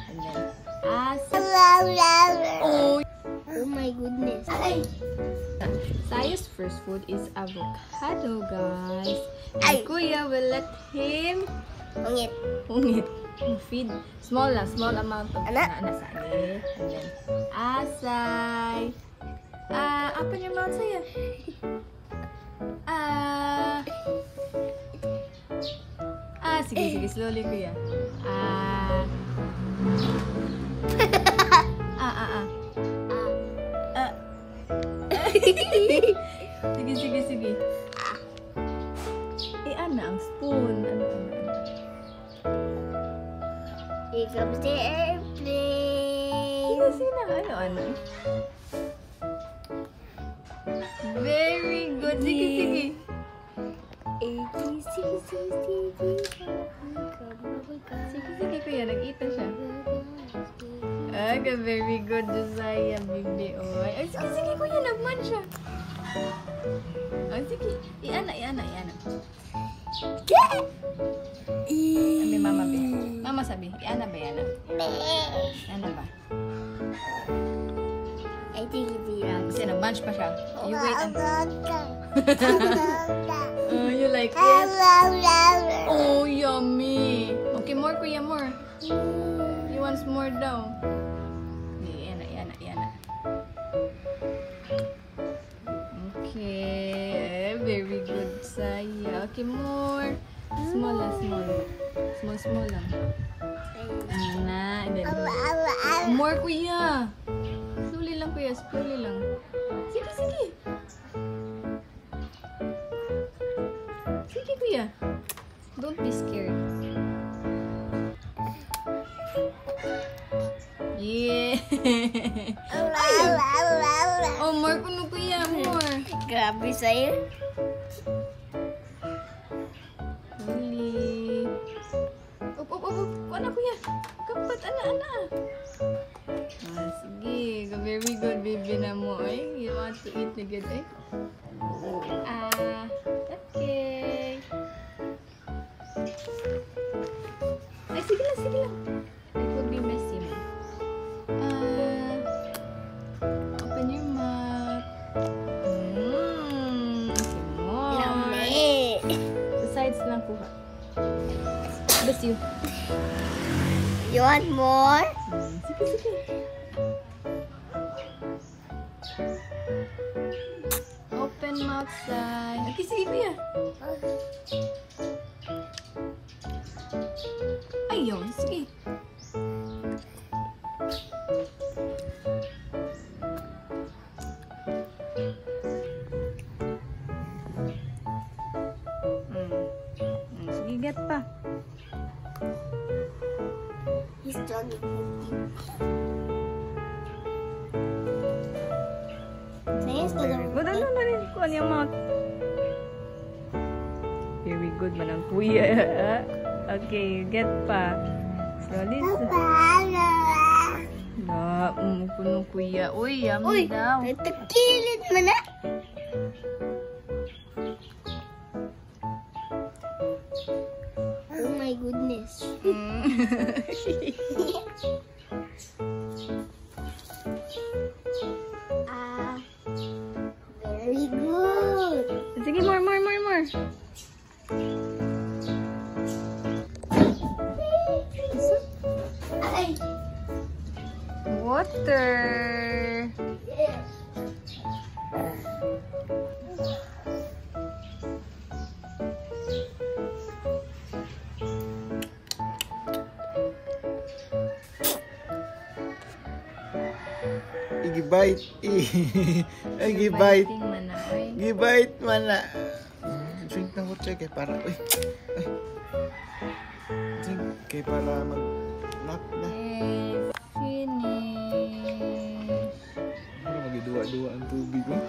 And then, asa. Oh my goodness. Sayu's first food is avocado, guys. And Kuya will let him ungit. Feed small amount of nasani. And then, asay. Open your mouth, Saya. Sige, slowly, Kuya. Sige. Ana ang spoon. Ano? Here comes the airplane. Sige na. Ano? Very good. Sige. Sige, Kuya. Nag-ita siya. Very good, Josiah, baby. Ay, sige, Kuya. Nagman siya. Sige. Iana. Sabi, Mama, be. Mama sabi, Iana ba yan? Iana ba? I think it's wrong. Kasi nag-munch pa siya. You wait you like it? Oh, yummy. Okay, more, Kuya, more. You want more daw? Iana. Okay, very good, Saya. Okay, more. Small lang. And then more, Kuya. Slowly lang, Kuya. Sige. Sige, Kuya. Don't be scared. Yeah. Oh, more kuno, Kuya. More. Grabe sa'yo. Huli. Up. Kuha na, Kuya. Kapat, ana. Sige. Very good, baby na mo. You want to eat na good, okay. Ay, sige lang. It will be messy, man. Open your mouth. Yummy. Sa sides lang kuha. Bless you. You want more? Sige. Open mouth side. Okay, sige, Kuya. Ayun, sige. Sige, get pa. He's struggling. Good, ano rin ko ang mouth. Very good, manang Kuya. Okay, get pa. Slowly. Kuno, Kuya. Uy, yummy daw. Nagtakilit mo na. Oh my goodness. Very good. Sige, more. Water. Gibite. Gibite mana. Drink ng kutsa kay para. Drink kay para mag-nap na. Finish. Magidua-dua ang tubig mo.